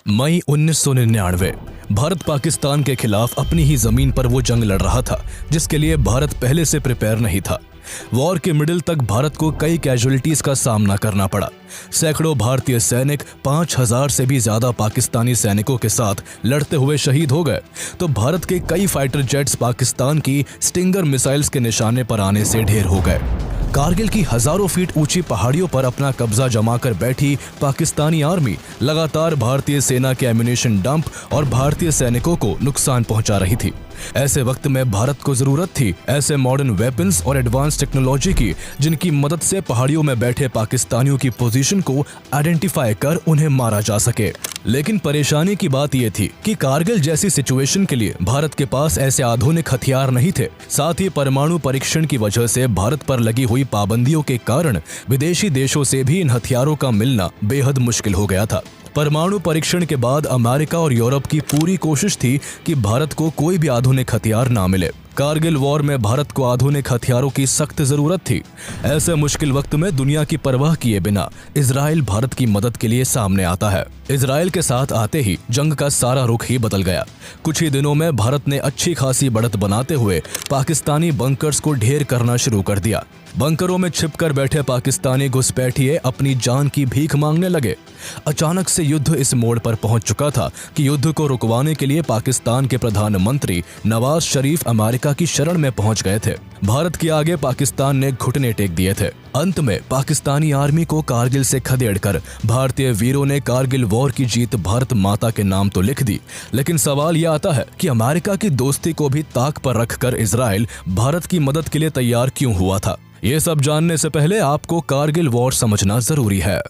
मई 1999 भारत पाकिस्तान के खिलाफ अपनी ही जमीन पर वो जंग लड़ रहा था जिसके लिए भारत पहले से प्रिपेयर नहीं था। वॉर के मिडिल तक भारत को कई कैजुअलिटीज का सामना करना पड़ा। सैकड़ों भारतीय सैनिक 5000 से भी ज्यादा पाकिस्तानी सैनिकों के साथ लड़ते हुए शहीद हो गए, तो भारत के कई फाइटर जेट्स पाकिस्तान की स्टिंगर मिसाइल्स के निशाने पर आने से ढेर हो गए। कारगिल की हजारों फीट ऊंची पहाड़ियों पर अपना कब्जा जमाकर बैठी पाकिस्तानी आर्मी लगातार भारतीय सेना के एम्यूनेशन डंप और भारतीय सैनिकों को नुकसान पहुंचा रही थी। ऐसे वक्त में भारत को जरूरत थी ऐसे मॉडर्न वेपन्स और एडवांस टेक्नोलॉजी की जिनकी मदद से पहाड़ियों में बैठे पाकिस्तानियों की पोजीशन को आइडेंटिफाई कर उन्हें मारा जा सके। लेकिन परेशानी की बात यह थी कि कारगिल जैसी सिचुएशन के लिए भारत के पास ऐसे आधुनिक हथियार नहीं थे। साथ ही परमाणु परीक्षण की वजह से भारत पर लगी हुई पाबंदियों के कारण विदेशी देशों से भी इन हथियारों का मिलना बेहद मुश्किल हो गया था। परमाणु परीक्षण के बाद अमेरिका और यूरोप की पूरी कोशिश थी कि भारत को कोई भी आधुनिक हथियार ना मिले। कारगिल वॉर में भारत को आधुनिक हथियारों की सख्त जरूरत थी। ऐसे मुश्किल वक्त में दुनिया की परवाह किए बिना इजराइल भारत की मदद के लिए सामने आता है। इजराइल के साथ आते ही जंग का सारा रुख ही बदल गया। कुछ ही दिनों में भारत ने अच्छी खासी बढ़त बनाते हुए पाकिस्तानी बंकर्स को ढेर करना शुरू कर दिया। बंकरों में छिपकर बैठे पाकिस्तानी घुसपैठिए अपनी जान की भीख मांगने लगे। अचानक से युद्ध इस मोड़ पर पहुंच चुका था कि युद्ध को रुकवाने के लिए पाकिस्तान के प्रधानमंत्री नवाज शरीफ अमेरिका की शरण में पहुंच गए थे। भारत के आगे पाकिस्तान ने घुटने टेक दिए थे। अंत में पाकिस्तानी आर्मी को कारगिल से खदेड़कर भारतीय वीरों ने कारगिल वॉर की जीत भारत माता के नाम तो लिख दी, लेकिन सवाल यह आता है कि अमेरिका की दोस्ती को भी ताक पर रखकर इजराइल भारत की मदद के लिए तैयार क्यों हुआ था। ये सब जानने से पहले आपको कारगिल वॉर समझना जरूरी है।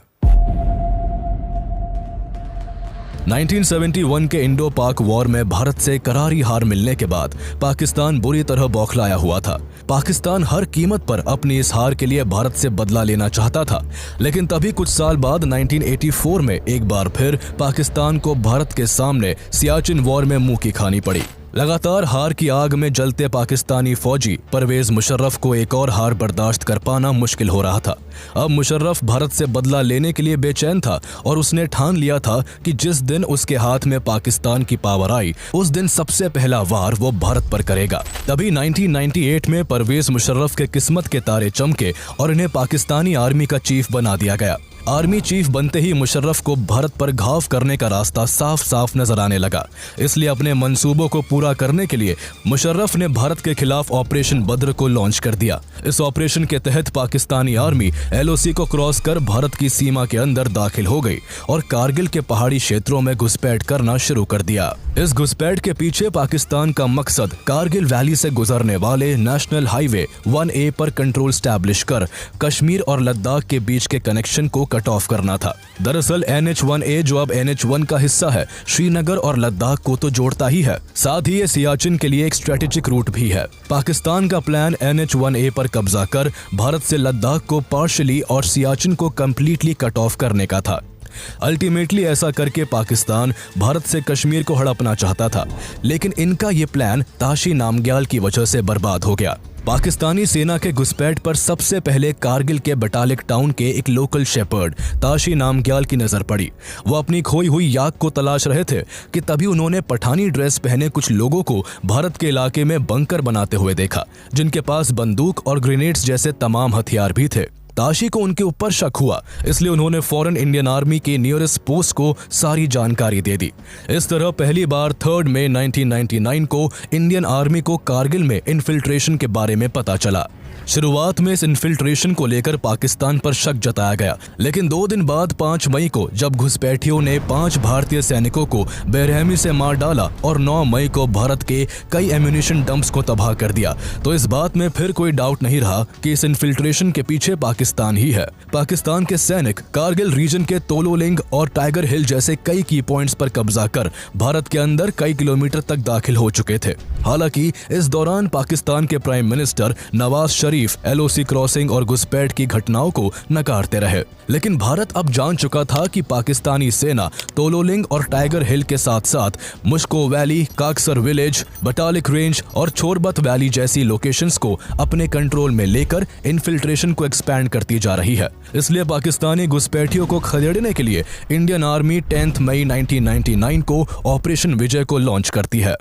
1971 के इंडो पाक वॉर में भारत से करारी हार मिलने के बाद पाकिस्तान बुरी तरह बौखलाया हुआ था। पाकिस्तान हर कीमत पर अपनी इस हार के लिए भारत से बदला लेना चाहता था, लेकिन तभी कुछ साल बाद 1984 में एक बार फिर पाकिस्तान को भारत के सामने सियाचिन वॉर में मुंह की खानी पड़ी। लगातार हार की आग में जलते पाकिस्तानी फौजी परवेज मुशर्रफ को एक और हार बर्दाश्त कर पाना मुश्किल हो रहा था। अब मुशर्रफ भारत से बदला लेने के लिए बेचैन था और उसने ठान लिया था कि जिस दिन उसके हाथ में पाकिस्तान की पावर आई उस दिन सबसे पहला वार वो भारत पर करेगा। तभी 1998 में परवेज मुशर्रफ के किस्मत के तारे चमके और इन्हें पाकिस्तानी आर्मी का चीफ बना दिया गया। आर्मी चीफ बनते ही मुशर्रफ को भारत पर घाव करने का रास्ता साफ साफ नजर आने लगा। इसलिए अपने मंसूबों को पूरा करने के लिए मुशर्रफ ने भारत के खिलाफ ऑपरेशन बद्र को लॉन्च कर दिया। इस ऑपरेशन के तहत पाकिस्तानी आर्मी LOC को क्रॉस कर भारत की सीमा के अंदर दाखिल हो गई और कारगिल के पहाड़ी क्षेत्रों में घुसपैठ करना शुरू कर दिया। इस घुसपैठ के पीछे पाकिस्तान का मकसद कारगिल वैली से गुजरने वाले नेशनल हाईवे 1A पर कंट्रोल स्टैब्लिश कर कश्मीर और लद्दाख के बीच के कनेक्शन को कट ऑफ करना था। दरअसल NH1A जो अब NH1 का हिस्सा है, श्रीनगर और लद्दाख को तो जोड़ता ही है, साथ ही ये सियाचिन के लिए एक स्ट्रेटेजिक रूट भी है। पाकिस्तान का प्लान NH1A पर कब्जा कर भारत से लद्दाख को पार्शियली और सियाचिन को कंप्लीटली कट ऑफ करने का था। अल्टीमेटली ऐसा करके पाकिस्तान भारत से कश्मीर को हड़पना चाहता था, लेकिन इनका ये प्लान ताशी नामग्याल की वजह से बर्बाद हो गया। पाकिस्तानी सेना के घुसपैठ पर सबसे पहले कारगिल के बटालिक टाउन के एक लोकल शेपर्ड ताशी नामग्याल की नजर पड़ी। वो अपनी खोई हुई याक को तलाश रहे थे कि तभी उन्होंने पठानी ड्रेस पहने कुछ लोगों को भारत के इलाके में बंकर बनाते हुए देखा, जिनके पास बंदूक और ग्रेनेड्स जैसे तमाम हथियार भी थे। ताशी को उनके ऊपर शक हुआ, इसलिए उन्होंने फौरन इंडियन आर्मी के नियरेस्ट पोस्ट को सारी जानकारी दे दी। इस तरह पहली बार 3 मई 1999 को इंडियन आर्मी को कारगिल में इन्फिल्ट्रेशन के बारे में पता चला। शुरुआत में इस इन्फिल्ट्रेशन को लेकर पाकिस्तान पर शक जताया गया, लेकिन 2 दिन बाद 5 मई को जब घुसपैठियों ने 5 भारतीय सैनिकों को बेरहमी से मार डाला और 9 मई को भारत के कई एम्यूनेशन डंप्स को तबाह कर दिया, तो इस बात में फिर कोई डाउट नहीं रहा कि इस इन्फिल्ट्रेशन के पीछे पाकिस्तान ही है। पाकिस्तान के सैनिक कारगिल रीजन के तोलोलिंग और टाइगर हिल जैसे कई की पॉइंट्स पर कब्जा कर भारत के अंदर कई किलोमीटर तक दाखिल हो चुके थे। हालांकि इस दौरान पाकिस्तान के प्राइम मिनिस्टर नवाज शरीफ शरीफ एलओसी क्रॉसिंग और घुसपैठ की घटनाओं को नकारते रहे। लेकिन भारत अब जान चुका था कि पाकिस्तानी सेना तोलोलिंग और टाइगर हिल के साथ साथ Mushkoh valley, Kaksar village, Batalik range और छोरबत वैली जैसी लोकेशंस को अपने कंट्रोल में लेकर इन्फिल्ट्रेशन को एक्सपैंड करती जा रही है। इसलिए पाकिस्तानी घुसपैठियों को खदेड़ने के लिए इंडियन आर्मी 10 मई 1999 को ऑपरेशन विजय को लॉन्च करती है।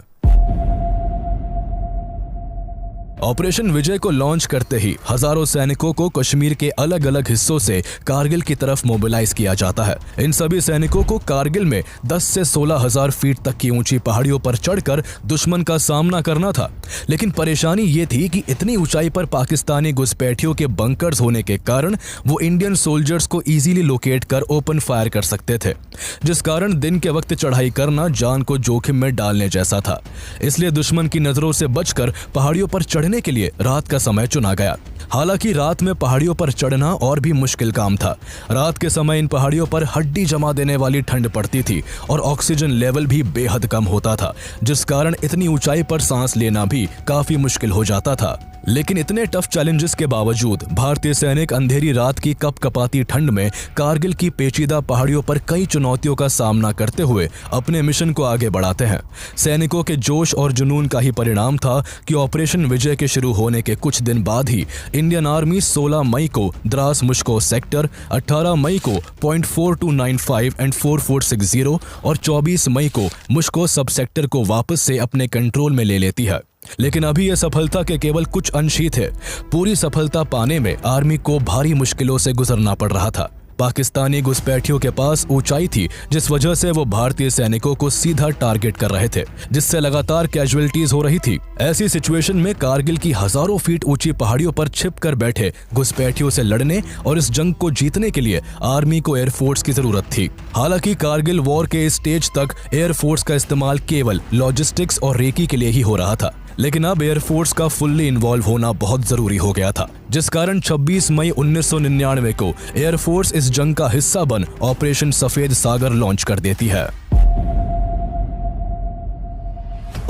ऑपरेशन विजय को लॉन्च करते ही हजारों सैनिकों को कश्मीर के अलग अलग हिस्सों से कारगिल की तरफ मोबिलाइज किया जाता है। इन सभी सैनिकों को कारगिल में 10 से 16 हजार फीट तक की ऊंची पहाड़ियों पर चढ़कर दुश्मन का सामना करना था। लेकिन परेशानी ये थी कि इतनी ऊंचाई पर पाकिस्तानी घुसपैठियों के बंकर्स होने के कारण वो इंडियन सोल्जर्स को इजीली लोकेट कर ओपन फायर कर सकते थे, जिस कारण दिन के वक्त चढ़ाई करना जान को जोखिम में डालने जैसा था। इसलिए दुश्मन की नजरों से बचकर पहाड़ियों पर चढ़ने के लिए रात का समय चुना गया। हालांकि रात में पहाड़ियों पर चढ़ना और भी मुश्किल काम था। रात के समय इन पहाड़ियों पर हड्डी जमा देने वाली ठंड पड़ती थी और ऑक्सीजन लेवल भी बेहद कम होता था, जिस कारण इतनी ऊंचाई पर सांस लेना भी काफी मुश्किल हो जाता था। लेकिन इतने टफ चैलेंजेस के बावजूद भारतीय सैनिक अंधेरी रात की कपकपाती ठंड में कारगिल की पेचीदा पहाड़ियों पर कई चुनौतियों का सामना करते हुए अपने मिशन को आगे बढ़ाते हैं। सैनिकों के जोश और जुनून का ही परिणाम था कि ऑपरेशन विजय के शुरू होने के कुछ दिन बाद ही इंडियन आर्मी 16 मई को द्रास मुश्को सेक्टर, 18 मई को पॉइंट 4295 एंड 4460 और 24 मई को मुश्को सब सेक्टर को वापस से अपने कंट्रोल में ले लेती है। लेकिन अभी यह सफलता के केवल कुछ अंश ही थे। पूरी सफलता पाने में आर्मी को भारी मुश्किलों से गुजरना पड़ रहा था। पाकिस्तानी घुसपैठियों के पास ऊंचाई थी, जिस वजह से वो भारतीय सैनिकों को सीधा टारगेट कर रहे थे, जिससे लगातार कैजुअलिटीज हो रही थी। ऐसी सिचुएशन में कारगिल की हजारों फीट ऊंची पहाड़ियों पर छिप कर बैठे घुसपैठियों से लड़ने और इस जंग को जीतने के लिए आर्मी को एयरफोर्स की जरूरत थी। हालांकि कारगिल वॉर के स्टेज तक एयरफोर्स का इस्तेमाल केवल लॉजिस्टिक्स और रेकी के लिए ही हो रहा था, लेकिन अब एयरफोर्स का फुल्ली इन्वॉल्व होना बहुत जरूरी हो गया था, जिस कारण 26 मई 1999 को एयरफोर्स इस जंग का हिस्सा बन ऑपरेशन सफेद सागर लॉन्च कर देती है।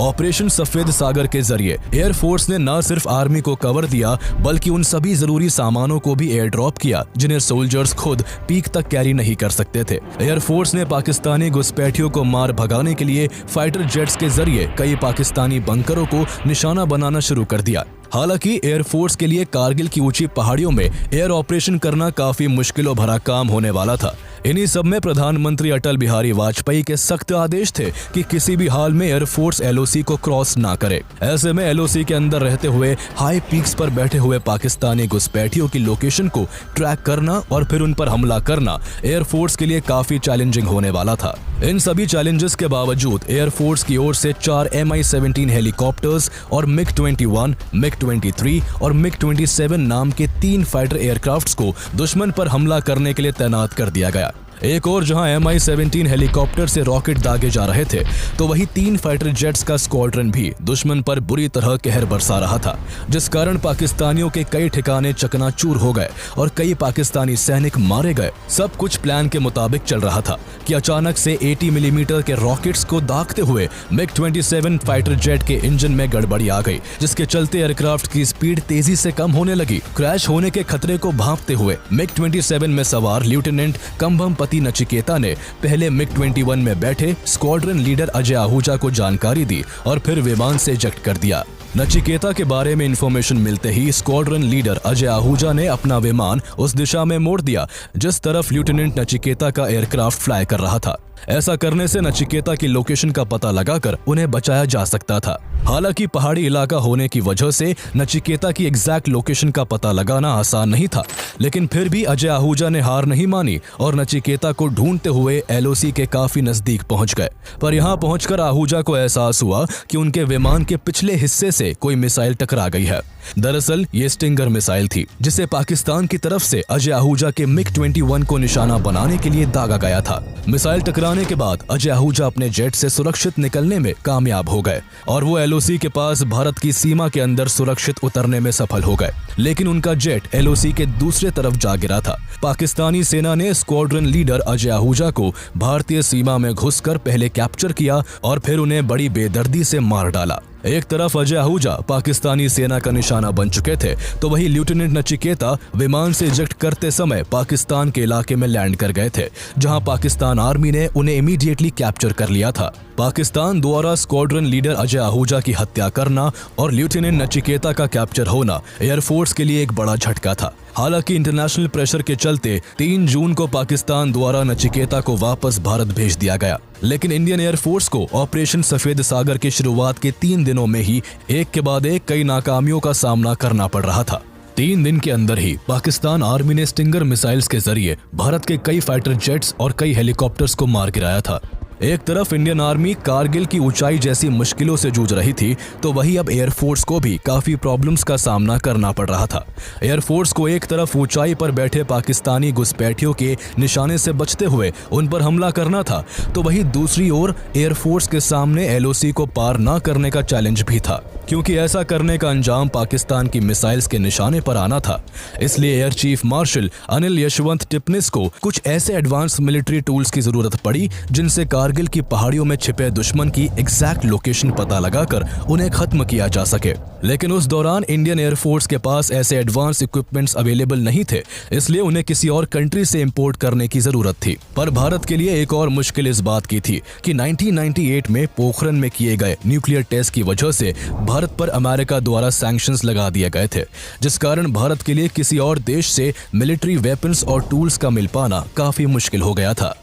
ऑपरेशन सफेद सागर के जरिए एयरफोर्स ने न सिर्फ आर्मी को कवर दिया, बल्कि उन सभी जरूरी सामानों को भी एयर ड्रॉप किया जिन्हें सोल्जर्स खुद पीक तक कैरी नहीं कर सकते थे। एयरफोर्स ने पाकिस्तानी घुसपैठियों को मार भगाने के लिए फाइटर जेट्स के जरिए कई पाकिस्तानी बंकरों को निशाना बनाना शुरू कर दिया। हालांकि एयरफोर्स के लिए कारगिल की ऊंची पहाड़ियों में एयर ऑपरेशन करना काफी मुश्किलों भरा काम होने वाला था। इन्हीं सब में प्रधानमंत्री अटल बिहारी वाजपेयी के सख्त आदेश थे कि किसी भी हाल में एयरफोर्स एलओसी को क्रॉस ना करे। ऐसे में एलओसी के अंदर रहते हुए हाई पीक्स पर बैठे हुए पाकिस्तानी घुसपैठियों की लोकेशन को ट्रैक करना और फिर उन पर हमला करना एयरफोर्स के लिए काफी चैलेंजिंग होने वाला था। इन सभी चैलेंजेस के बावजूद एयरफोर्स की ओर से 4 MI-17 हेलीकॉप्टर्स और MiG-21, MiG-23 और MiG-27 नाम के 3 फाइटर एयरक्राफ्ट्स को दुश्मन पर हमला करने के लिए तैनात कर दिया गया। एक और जहां MI-17 हेलीकॉप्टर से रॉकेट दागे जा रहे थे, तो वही 3 फाइटर जेट्स का स्क्वाड्रन भी दुश्मन पर बुरी तरह कहर बरसा रहा था, जिस कारण पाकिस्तानियों के कई ठिकाने चकनाचूर हो गए और कई पाकिस्तानी सैनिक मारे गए। सब कुछ प्लान के मुताबिक चल रहा था कि अचानक से 80 मिलीमीटर के रॉकेट्स को दागते हुए MiG-27 फाइटर जेट के इंजन में गड़बड़ी आ गई, जिसके चलते एयरक्राफ्ट की स्पीड तेजी से कम होने लगी। क्रैश होने के खतरे को भांपते हुए MiG-27 में सवार लेफ्टिनेंट कंभम नचिकेता ने पहले MiG-21 में बैठे स्क्वाड्रन लीडर अजय आहूजा को जानकारी दी और फिर विमान से इजेक्ट कर दिया। नचिकेता के बारे में इंफॉर्मेशन मिलते ही स्क्वाड्रन लीडर अजय आहूजा ने अपना विमान उस दिशा में मोड़ दिया जिस तरफ लेफ्टिनेंट नचिकेता का एयरक्राफ्ट फ्लाई कर रहा था। ऐसा करने से नचिकेता की लोकेशन का पता लगाकर उन्हें बचाया जा सकता था। हालांकि पहाड़ी इलाका होने की वजह से नचिकेता की एग्जैक्ट लोकेशन का पता लगाना आसान नहीं था, लेकिन फिर भी अजय आहूजा ने हार नहीं मानी और नचिकेता को ढूंढते हुए एलओसी के काफी नजदीक पहुंच गए। पर यहां पहुंचकर आहूजा को एहसास हुआ कि उनके विमान के पिछले हिस्से से कोई मिसाइल टकरा गई है। दरअसल ये स्टिंगर मिसाइल थी, जिसे पाकिस्तान की तरफ से अजय आहूजा के MiG-21 को निशाना बनाने के लिए दागा गया था। मिसाइल टकराने के बाद अजय आहूजा अपने जेट से सुरक्षित निकलने में कामयाब हो गए और वो एलओसी के पास भारत की सीमा के अंदर सुरक्षित उतरने में सफल हो गए। लेकिन उनका जेट एलओसी के दूसरे तरफ जा गिरा था। पाकिस्तानी सेना ने स्क्वाड्रन लीडर अजय आहूजा को भारतीय सीमा में घुसकर पहले कैप्चर किया और फिर उन्हें बड़ी बेदर्दी से मार डाला। एक तरफ अजय आहूजा पाकिस्तानी सेना का निशाना बन चुके थे, तो वही लेफ्टिनेंट नचिकेता विमान से इजेक्ट करते समय पाकिस्तान के इलाके में लैंड कर गए थे, जहां पाकिस्तान आर्मी ने उन्हें इमीडिएटली कैप्चर कर लिया था। पाकिस्तान द्वारा स्क्वाड्रन लीडर अजय आहूजा की हत्या करना और लेफ्टिनेंट नचिकेता का कैप्चर होना एयरफोर्स के लिए एक बड़ा झटका था। हालांकि इंटरनेशनल प्रेशर के चलते 3 जून को पाकिस्तान द्वारा नचिकेता को वापस भारत भेज दिया गया, लेकिन इंडियन एयरफोर्स को ऑपरेशन सफेद सागर की शुरुआत के 3 दिनों में ही एक के बाद एक कई नाकामियों का सामना करना पड़ रहा था। 3 दिन के अंदर ही पाकिस्तान आर्मी ने स्टिंगर मिसाइल्स के जरिए भारत के कई फाइटर जेट्स और कई हेलीकॉप्टर्स को मार गिराया था। एक तरफ इंडियन आर्मी कारगिल की ऊंचाई जैसी मुश्किलों से जूझ रही थी, तो वही अब एयरफोर्स को भी काफी प्रॉब्लम्स का सामना करना पड़ रहा था। एयरफोर्स को एक तरफ ऊंचाई पर बैठे पाकिस्तानी घुसपैठियों के निशाने से बचते हुए उन पर हमला करना था, तो वही दूसरी ओर एयरफोर्स के सामने LOC को पार न करने का चैलेंज भी था, क्योंकि ऐसा करने का अंजाम पाकिस्तान की मिसाइल्स के निशाने पर आना था। इसलिए air chief marshal Anil Yashwant Tipnis को कुछ ऐसे एडवांस मिलिट्री टूल्स की जरूरत पड़ी जिनसे कारगिल की पहाड़ियों में छिपे दुश्मन की एग्जैक्ट लोकेशन पता लगाकर उन्हें खत्म किया जा सके। लेकिन उस दौरान इंडियन एयरफोर्स के पास ऐसे एडवांस इक्विपमेंट्स अवेलेबल नहीं थे, इसलिए उन्हें किसी और कंट्री से इंपोर्ट करने की जरूरत थी। पर भारत के लिए एक और मुश्किल इस बात की थी कि 1998 में पोखरण में किए गए न्यूक्लियर टेस्ट की वजह से भारत पर अमेरिका द्वारा सैंक्शंस लगा दिए गए थे, जिस कारण भारत के लिए किसी और देश से मिलिट्री वेपन्स और टूल्स का मिल पाना काफी मुश्किल हो गया था।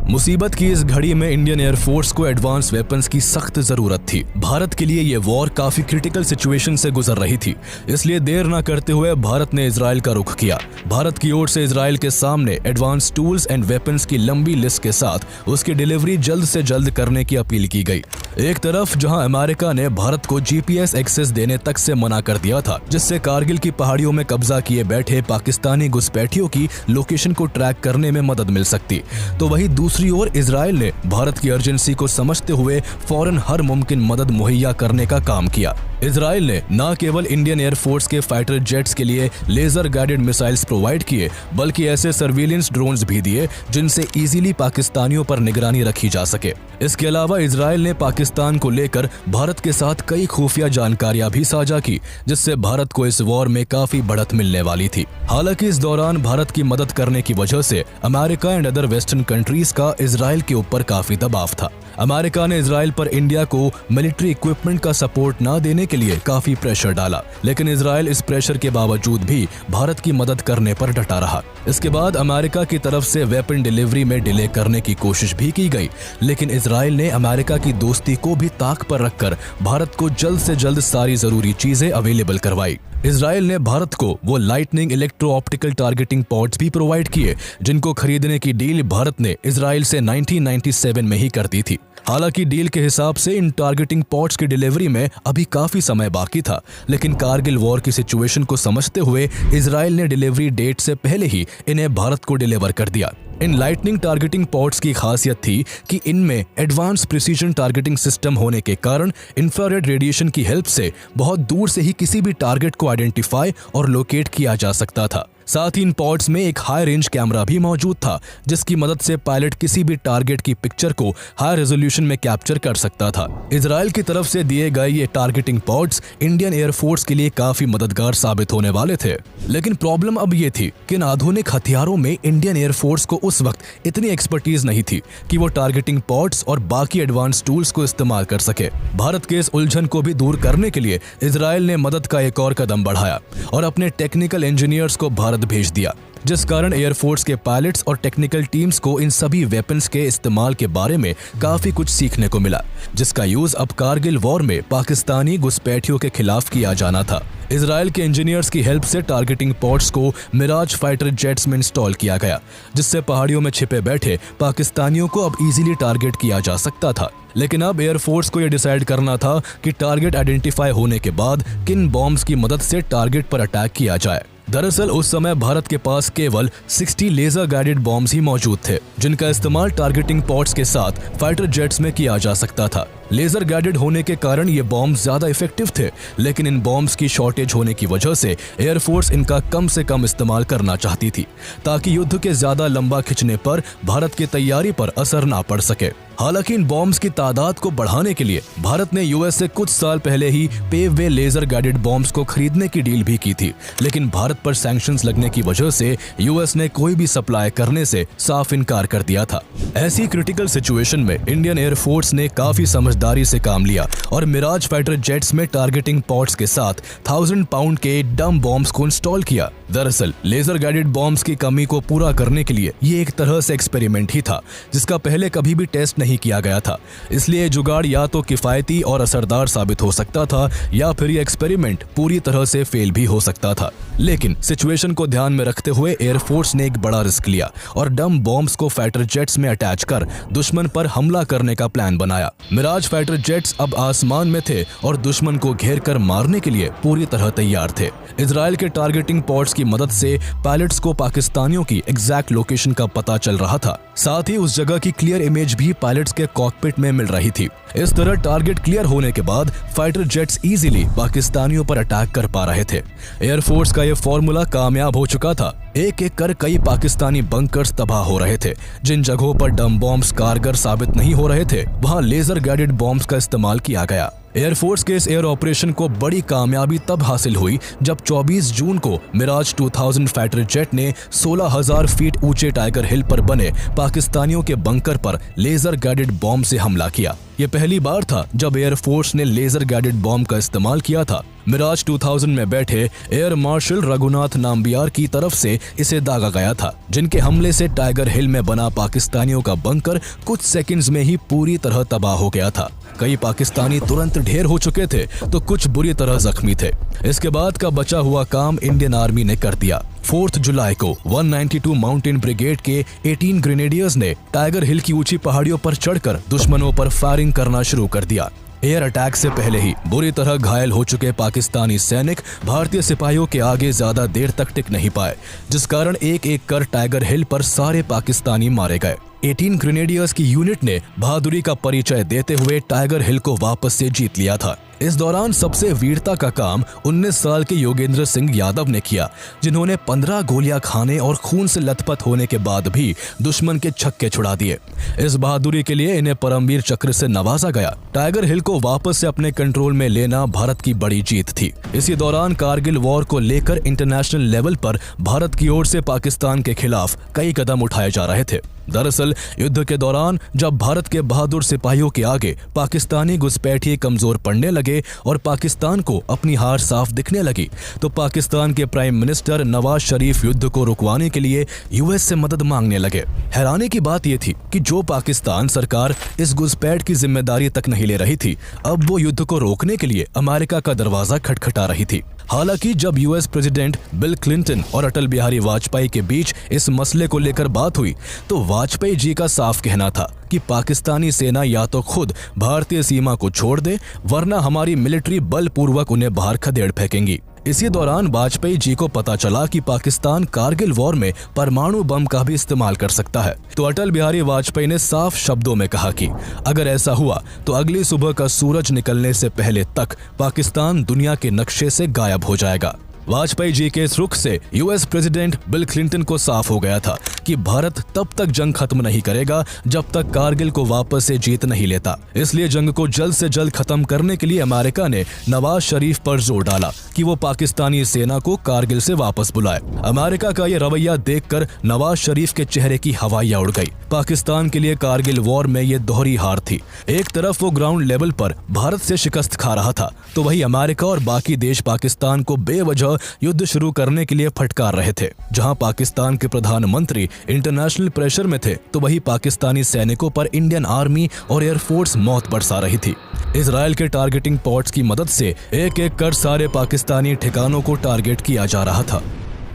मुसीबत की इस घड़ी में इंडियन एयरफोर्स को एडवांस वेपन्स की सख्त जरूरत थी। भारत के लिए ये वॉर काफी क्रिटिकल सिचुएशन से गुजर रही थी, इसलिए देर न करते हुए भारत ने इजराइल का रुख किया। भारत की ओर से इजराइल के सामने एडवांस टूल्स एंड वेपन्स की लंबी लिस्ट के साथ उसकी डिलीवरी जल्द से जल्द करने की अपील की गई। एक तरफ जहां अमेरिका ने भारत को GPS एक्सेस देने तक से मना कर दिया था, जिससे कारगिल की पहाड़ियों में कब्जा किए बैठे पाकिस्तानी घुसपैठियों की लोकेशन को ट्रैक करने में मदद मिल सकती, तो वही दूसरी ओर इजराइल ने भारत की अर्जेंसी को समझते हुए फौरन हर मुमकिन मदद मुहैया करने का काम किया। इजराइल ने न केवल इंडियन एयरफोर्स के फाइटर जेट्स के लिए लेजर गाइडेड मिसाइल्स प्रोवाइड किए, बल्कि ऐसे सर्विलेंस ड्रोन्स भी दिए जिनसे इजीली पाकिस्तानियों पर निगरानी रखी जा सके। इसके अलावा इजराइल ने पाकिस्तान को लेकर भारत के साथ कई खुफिया जानकारियां भी साझा की, जिससे भारत को इस वॉर में काफी बढ़त मिलने वाली थी। हालांकि इस दौरान भारत की मदद करने की वजह से America and other western countries का इजराइल के ऊपर काफी दबाव था। अमेरिका ने इजराइल पर इंडिया को मिलिट्री इक्विपमेंट का सपोर्ट न देने के लिए काफी प्रेशर डाला, लेकिन इजराइल इस प्रेशर के बावजूद भी भारत की मदद करने पर डटा रहा। इसके बाद अमेरिका की तरफ से वेपन डिलीवरी में डिले करने की कोशिश भी की गई, लेकिन इजराइल ने अमेरिका की दोस्ती को भी ताक पर रखकर भारत को जल्द से जल्द सारी जरूरी चीजें अवेलेबल करवाई। इजराइल ने भारत को वो lightning electro optical targeting pods भी प्रोवाइड किए, जिनको खरीदने की डील भारत ने इजराइल से 1997 में ही कर दी थी। हालांकि डील के हिसाब से इन टारगेटिंग पॉड्स की डिलीवरी में अभी काफी समय बाकी था, लेकिन कारगिल वॉर की सिचुएशन को समझते हुए इजराइल ने डिलीवरी डेट से पहले ही इन्हें भारत को डिलीवर कर दिया। इन लाइटनिंग टारगेटिंग पॉड्स की खासियत थी कि इनमें एडवांस प्रिसीजन टारगेटिंग सिस्टम होने के कारण इंफ्रारेड रेडिएशन की हेल्प से बहुत दूर से ही किसी भी टारगेट को आइडेंटिफाई और लोकेट किया जा सकता था। साथ ही इन पॉड्स में एक हाई रेंज कैमरा भी मौजूद था, जिसकी मदद से पायलट किसी भी टारगेट की पिक्चर को हाई रेजोल्यूशन में कैप्चर कर सकता था। इजराइल की तरफ से दिए गए ये टारगेटिंग पॉड्स इंडियन एयरफोर्स के लिए काफी मददगार साबित होने वाले थे, लेकिन प्रॉब्लम अब ये थी कि इन आधुनिक हथियारों में इंडियन एयरफोर्स को उस वक्त इतनी एक्सपर्टीज नहीं थी कि वो टारगेटिंग पॉड्स और बाकी एडवांस टूल्स को इस्तेमाल कर सके। भारत के इस उलझन को भी दूर करने के लिए इजराइल ने मदद का एक और कदम बढ़ाया और अपने टेक्निकल इंजीनियर्स को भारत भेज दिया, जिस कारण एयरफोर्स के पायलट्स और टेक्निकल टीम्स को इन सभी वेपन्स के इस्तेमाल के बारे में काफी कुछ सीखने को मिला, जिसका यूज अब कारगिल वॉर में पाकिस्तानी घुसपैठियों के खिलाफ किया जाना था। इजराइल के इंजीनियर्स की हेल्प से टारगेटिंग पॉड्स को मिराज फाइटर जेट्स में इंस्टॉल किया गया, जिससे पहाड़ियों में छिपे बैठे पाकिस्तानियों को अब इजीली टारगेट किया जा सकता था। लेकिन अब एयरफोर्स को यह डिसाइड करना था कि टारगेट आइडेंटिफाई होने के बाद किन बॉम्ब्स की मदद से टारगेट पर अटैक किया जाए। दरअसल उस समय भारत के पास केवल 60 लेजर गाइडेड बॉम्ब्स ही मौजूद थे, जिनका इस्तेमाल टारगेटिंग पॉड्स के साथ फाइटर जेट्स में किया जा सकता था। लेजर गाइडेड होने के कारण ये बॉम्ब ज्यादा इफेक्टिव थे, लेकिन इन बॉम्ब्स की शॉर्टेज होने की वजह से एयरफोर्स इनका कम से कम इस्तेमाल करना चाहती थी, ताकि युद्ध के ज्यादा लंबा खिंचने पर भारत की तैयारी पर असर ना पड़ सके। हालांकि इन बॉम्ब्स की तादाद को बढ़ाने के लिए भारत ने यूएस से कुछ साल पहले ही पेववे लेजर गाइडेड बॉम्ब्स को खरीदने की डील भी की थी, लेकिन भारत पर सैंक्शंस लगने की वजह से यूएस ने कोई भी सप्लाई करने से साफ इनकार कर दिया था। ऐसी क्रिटिकल सिचुएशन में इंडियन एयरफोर्स ने काफी समझदारी से काम लिया और मिराज फाइटर जेट्स में टारगेटिंग पॉड्स के साथ 1000 पाउंड के डम बॉम्ब्स को इंस्टॉल किया। दरअसल लेजर गाइडेड बॉम्ब्स की कमी को पूरा करने के लिए ये एक तरह से एक्सपेरिमेंट ही था, जिसका पहले कभी भी टेस्ट नहीं किया गया था। इसलिए जुगाड़ या तो किफायती और असरदार साबित हो सकता था या फिर ये एक्सपेरिमेंट पूरी तरह से फेल भी हो सकता था। लेकिन सिचुएशन को ध्यान में रखते हुए एयरफोर्स ने एक बड़ा रिस्क लिया और डम बॉम्ब्स को फाइटर जेट्स में अटैच कर दुश्मन पर हमला करने का प्लान बनाया। मिराज फाइटर जेट्स अब आसमान में थे और दुश्मन को घेर कर मारने के लिए पूरी तरह तैयार थे। इजराइल के टारगेटिंग पॉड्स की मदद से पायलट्स को पाकिस्तानियों की एग्जैक्ट लोकेशन का पता चल रहा था, साथ ही उस जगह की क्लियर इमेज भी पायलट्स के कॉकपिट में मिल रही थी। इस तरह टारगेट क्लियर होने के बाद फाइटर जेट्स इजीली पाकिस्तानियों पर अटैक कर पा रहे थे। एयरफोर्स का यह फॉर्मूला कामयाब हो चुका था। एक एक कर कई पाकिस्तानी बंकर्स तबाह हो रहे थे। जिन जगहों पर डम बॉम्ब्स कारगर साबित नहीं हो रहे थे, वहां लेजर गाइडेड बॉम्ब्स का इस्तेमाल किया गया। एयरफोर्स के इस एयर ऑपरेशन को बड़ी कामयाबी तब हासिल हुई जब 24 जून को मिराज 2000 फाइटर जेट ने 16,000 फीट ऊंचे टाइगर हिल पर बने पाकिस्तानियों के बंकर पर लेजर गाइडेड बॉम्ब से हमला किया। ये पहली बार था जब एयरफोर्स ने लेजर गाइडेड बॉम्ब का इस्तेमाल किया था। मिराज 2000 में बैठे एयर मार्शल रघुनाथ नाम्बियार की तरफ से इसे दागा गया था, जिनके हमले से टाइगर हिल में बना पाकिस्तानियों का बंकर कुछ सेकंड्स में ही पूरी तरह तबाह हो गया था। कई पाकिस्तानी तुरंत ढेर हो चुके थे तो कुछ बुरी तरह जख्मी थे। इसके बाद का बचा हुआ काम इंडियन आर्मी ने कर दिया। 4 जुलाई को 192 माउंटेन ब्रिगेड के 18 ग्रेनेडियर्स ने टाइगर हिल की ऊंची पहाड़ियों पर चढ़कर दुश्मनों पर फायरिंग करना शुरू कर दिया। एयर अटैक से पहले ही बुरी तरह घायल हो चुके पाकिस्तानी सैनिक भारतीय सिपाहियों के आगे ज्यादा देर तक टिक नहीं पाए, जिस कारण एक एक कर टाइगर हिल पर सारे पाकिस्तानी मारे गए। 18 ग्रेनेडियर्स की यूनिट ने बहादुरी का परिचय देते हुए टाइगर हिल को वापस से जीत लिया था। इस दौरान सबसे वीरता का काम 19 साल के योगेंद्र सिंह यादव ने किया, जिन्होंने 15 गोलियां खाने और खून से लथपथ होने के बाद भी दुश्मन के छक्के छुड़ा दिए। इस बहादुरी के लिए इन्हें परमवीर चक्र से नवाजा गया। टाइगर हिल को वापस से अपने कंट्रोल में लेना भारत की बड़ी जीत थी। इसी दौरान कारगिल वॉर को लेकर इंटरनेशनल लेवल पर भारत की ओर से पाकिस्तान के खिलाफ कई कदम उठाए जा रहे थे। दरअसल युद्ध के दौरान जब भारत के बहादुर सिपाहियों के आगे पाकिस्तानी घुसपैठिए कमजोर पड़ने लगे और पाकिस्तान को अपनी हार साफ दिखने लगी, तो पाकिस्तान के प्राइम मिनिस्टर नवाज शरीफ युद्ध को रुकवाने के लिए यूएस से मदद मांगने लगे। हैरानी की बात यह थी कि जो पाकिस्तान सरकार इस घुसपैठ की जिम्मेदारी तक नहीं ले रही थी, अब वो युद्ध को रोकने के लिए अमेरिका का दरवाजा खटखटा रही थी। हालांकि जब यूएस प्रेसिडेंट बिल क्लिंटन और अटल बिहारी वाजपेयी के बीच इस मसले को लेकर बात हुई, तो वाजपेयी जी का साफ कहना था कि पाकिस्तानी सेना या तो खुद भारतीय सीमा को छोड़ दे, वरना हमारी मिलिट्री बलपूर्वक उन्हें बाहर खदेड़ फेंकेंगी। इसी दौरान वाजपेयी जी को पता चला कि पाकिस्तान कारगिल वॉर में परमाणु बम का भी इस्तेमाल कर सकता है, तो अटल बिहारी वाजपेयी ने साफ शब्दों में कहा कि अगर ऐसा हुआ तो अगली सुबह का सूरज निकलने से पहले तक पाकिस्तान दुनिया के नक्शे से गायब हो जाएगा। वाजपेयी जी के इस रुख से यूएस प्रेसिडेंट बिल क्लिंटन को साफ हो गया था कि भारत तब तक जंग खत्म नहीं करेगा जब तक कारगिल को वापस से जीत नहीं लेता। इसलिए जंग को जल्द से जल्द खत्म करने के लिए अमेरिका ने नवाज शरीफ पर जोर डाला कि वो पाकिस्तानी सेना को कारगिल से वापस बुलाए। अमेरिका का ये रवैया देखकर नवाज शरीफ के चेहरे की हवाइयां उड़ गई। पाकिस्तान के लिए कारगिल वॉर में ये दोहरी हार थी। एक तरफ वो ग्राउंड लेवल पर भारत से शिकस्त खा रहा था, तो वही अमेरिका और बाकी देश पाकिस्तान को बेवजह युद्ध शुरू करने के लिए फटकार रहे थे। जहां पाकिस्तान के प्रधानमंत्री इंटरनेशनल प्रेशर में थे, तो वही पाकिस्तानी सैनिकों पर इंडियन आर्मी और एयरफोर्स मौत बरसा रही थी। इजराइल के टारगेटिंग पॉड्स की मदद से एक एक कर सारे पाकिस्तानी ठिकानों को टारगेट किया जा रहा था।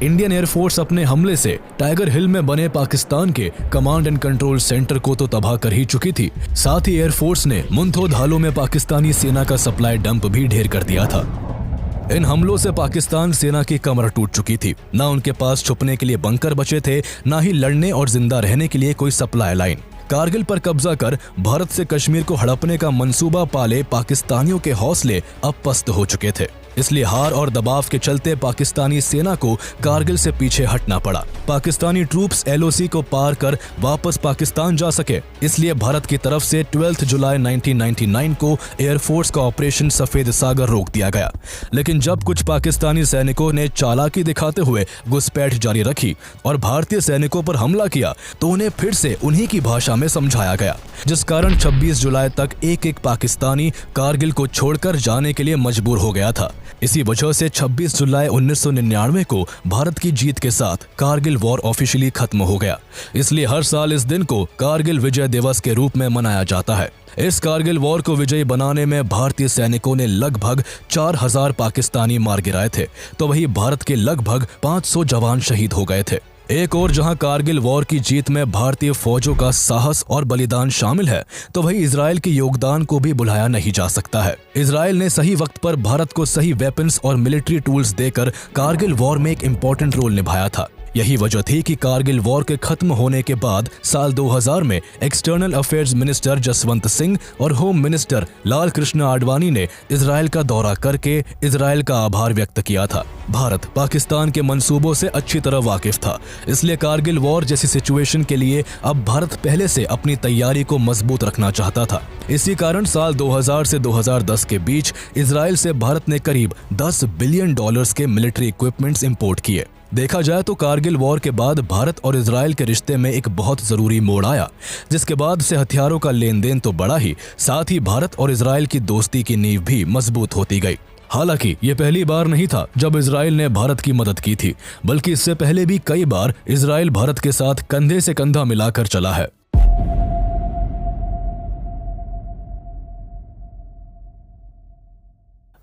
इंडियन एयरफोर्स अपने हमले से टाइगर हिल में बने पाकिस्तान के कमांड एंड कंट्रोल सेंटर को तो तबाह कर ही चुकी थी, साथ ही एयरफोर्स ने मुंथो धालो में पाकिस्तानी सेना का सप्लाई डंप भी ढेर कर दिया था। इन हमलों से पाकिस्तान सेना की कमर टूट चुकी थी। ना उनके पास छुपने के लिए बंकर बचे थे, ना ही लड़ने और जिंदा रहने के लिए कोई सप्लाई लाइन। कारगिल पर कब्जा कर भारत से कश्मीर को हड़पने का मंसूबा पाले पाकिस्तानियों के हौसले अब पस्त हो चुके थे। इसलिए हार और दबाव के चलते पाकिस्तानी सेना को कारगिल से पीछे हटना पड़ा। पाकिस्तानी ट्रूप्स LOC को पार कर वापस पाकिस्तान जा सके, इसलिए भारत की तरफ से 12 जुलाई 1999 को एयरफोर्स का ऑपरेशन सफेद सागर रोक दिया गया। लेकिन जब कुछ पाकिस्तानी सैनिकों ने चालाकी दिखाते हुए घुसपैठ जारी रखी और भारतीय सैनिकों पर हमला किया तो उन्हें फिर से उन्हीं की भाषा में समझाया गया, जिस कारण 26 जुलाई तक एक पाकिस्तानी कारगिल को छोड़कर जाने के लिए मजबूर हो गया था। इसी वजह से 26 जुलाई 1999 को भारत की जीत के साथ कारगिल वॉर ऑफिशियली खत्म हो गया। इसलिए हर साल इस दिन को कारगिल विजय दिवस के रूप में मनाया जाता है। इस कारगिल वॉर को विजयी बनाने में भारतीय सैनिकों ने लगभग 4000 पाकिस्तानी मार गिराए थे, तो वहीं भारत के लगभग 500 जवान शहीद हो गए थे। एक और जहां कारगिल वॉर की जीत में भारतीय फौजों का साहस और बलिदान शामिल है, तो वहीं इजराइल के योगदान को भी भुलाया नहीं जा सकता है। इजराइल ने सही वक्त पर भारत को सही वेपन्स और मिलिट्री टूल्स देकर कारगिल वॉर में एक इम्पोर्टेंट रोल निभाया था। यही वजह थी कि कारगिल वॉर के खत्म होने के बाद साल 2000 में external affairs minister Jaswant Singh और होम मिनिस्टर लाल कृष्ण आडवाणी ने इजराइल का दौरा करके इजराइल का आभार व्यक्त किया था। भारत पाकिस्तान के मंसूबों से अच्छी तरह वाकिफ था, इसलिए कारगिल वॉर जैसी सिचुएशन के लिए अब भारत पहले से अपनी तैयारी को मजबूत रखना चाहता था। इसी कारण साल 2000 से 2010 के बीच इजराइल से भारत ने करीब $10 बिलियन के मिलिट्री इक्विपमेंट्स इंपोर्ट किए। देखा जाए तो कारगिल वॉर के बाद भारत और इजराइल के रिश्ते में एक बहुत जरूरी मोड़ आया, जिसके बाद से हथियारों का लेन देन तो बढ़ा ही, साथ ही भारत और इजराइल की दोस्ती की नींव भी मजबूत होती गई। हालांकि ये पहली बार नहीं था जब इजराइल ने भारत की मदद की थी, बल्कि इससे पहले भी कई बार इजराइल भारत के साथ कंधे से कंधा मिलाकर चला है।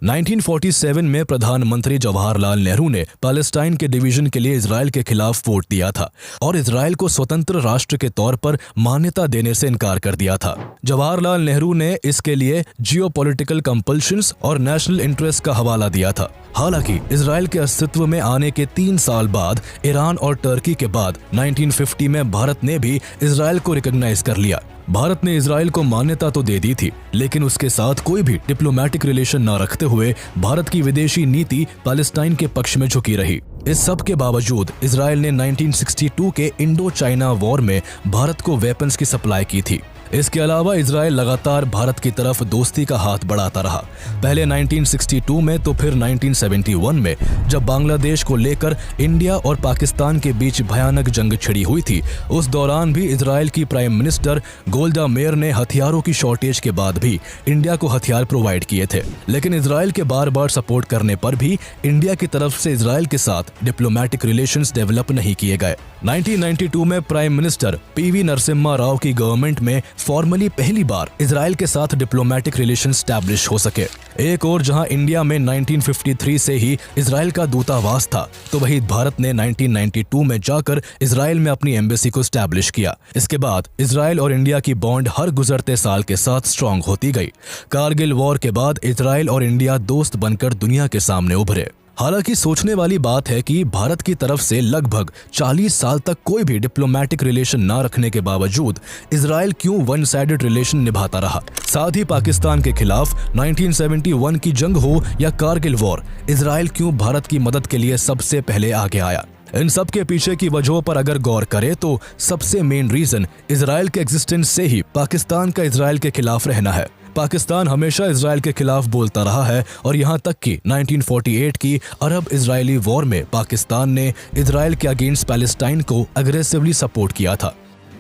1947 में प्रधानमंत्री जवाहरलाल नेहरू ने पैलेस्टाइन के डिवीजन के लिए इजराइल के खिलाफ वोट दिया था और इजराइल को स्वतंत्र राष्ट्र के तौर पर मान्यता देने से इनकार कर दिया था। जवाहरलाल नेहरू ने इसके लिए जियोपॉलिटिकल कंपल्शंस और नेशनल इंटरेस्ट का हवाला दिया था। हालांकि इजराइल के अस्तित्व में आने के 3 साल बाद ईरान और टर्की के बाद 1950 में भारत ने भी इजराइल को रिकॉग्नाइज कर लिया। भारत ने इजराइल को मान्यता तो दे दी थी, लेकिन उसके साथ कोई भी डिप्लोमेटिक रिलेशन न रखते हुए भारत की विदेशी नीति पैलेस्टाइन के पक्ष में झुकी रही। इस सब के बावजूद इजराइल ने 1962 के इंडो चाइना वॉर में भारत को वेपन्स की सप्लाई की थी। इसके अलावा इजराइल लगातार भारत की तरफ दोस्ती का हाथ बढ़ाता रहा, पहले 1962 में तो फिर 1971 में, जब बांग्लादेश को लेकर इंडिया और पाकिस्तान के बीच भयानक जंग छिड़ी हुई थी। उस दौरान भी इजराइल की प्राइम मिनिस्टर गोल्डा मेयर ने हथियारों की शॉर्टेज के बाद भी इंडिया को हथियार प्रोवाइड किए थे, लेकिन इजराइल के बार बार सपोर्ट करने पर भी इंडिया की तरफ से इजराइल के साथ डिप्लोमेटिक रिलेशंस डेवलप नहीं किए गए। 1992 में prime minister PV Narasimha Rao की गवर्नमेंट में फॉर्मली पहली बार इजराइल के साथ डिप्लोमेटिक रिलेशन स्टैब्लिश हो सके। एक और जहां इंडिया में 1953 से ही इजराइल का दूतावास था, तो वहीं भारत ने 1992 में जाकर इजराइल में अपनी एम्बेसी को स्टैब्लिश किया। इसके बाद इजराइल और इंडिया की बॉन्ड हर गुजरते साल के साथ स्ट्रांग होती गई। कारगिल वॉर के बाद इजराइल और इंडिया दोस्त बनकर दुनिया के सामने उभरे। हालांकि सोचने वाली बात है कि भारत की तरफ से लगभग 40 साल तक कोई भी डिप्लोमेटिक रिलेशन न रखने के बावजूद इजराइल क्यों वन साइडेड रिलेशन निभाता रहा। साथ ही पाकिस्तान के खिलाफ 1971 की जंग हो या कारगिल वॉर, इजराइल क्यों भारत की मदद के लिए सबसे पहले आगे आया। इन सब के पीछे की वजहों पर अगर गौर करें तो सबसे मेन रीजन इजराइल के एग्जिस्टेंस से ही पाकिस्तान का इजराइल के खिलाफ रहना है। पाकिस्तान हमेशा इजराइल के खिलाफ बोलता रहा है और यहाँ तक कि 1948 की अरब इजरायली वॉर में पाकिस्तान ने इजराइल के अगेंस्ट पैलेस्टाइन को अग्रेसिवली सपोर्ट किया था।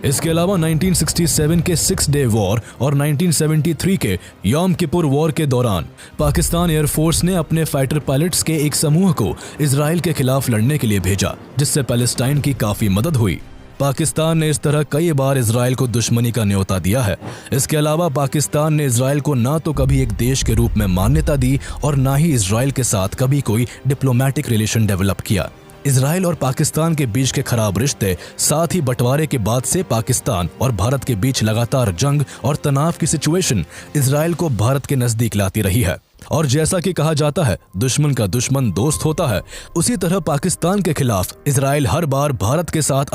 इसके अलावा 1967 के 6 डे वॉर और 1973 के यौम किपुर वॉर के दौरान पाकिस्तान एयरफोर्स ने अपने फाइटर पायलट्स के एक समूह को इजराइल के खिलाफ लड़ने के लिए भेजा, जिससे पैलेस्टाइन की काफी मदद हुई। पाकिस्तान ने इस तरह कई बार इजराइल को दुश्मनी का न्योता दिया है। इसके अलावा पाकिस्तान ने इजराइल को ना तो कभी एक देश के रूप में मान्यता दी और ना ही इजराइल के साथ कभी कोई डिप्लोमेटिक रिलेशन डेवलप किया। इजराइल और पाकिस्तान के बीच के खराब रिश्ते, साथ ही बंटवारे के बाद से पाकिस्तान और भारत के बीच लगातार जंग और तनाव की सिचुएशन इजराइल को भारत के नजदीक लाती रही है। और जैसा कि कहा जाता है, दुश्मन का दुश्मन दोस्त होता है, उसी तरह पाकिस्तान के खिलाफ इजराइल हर बार भारत के साथ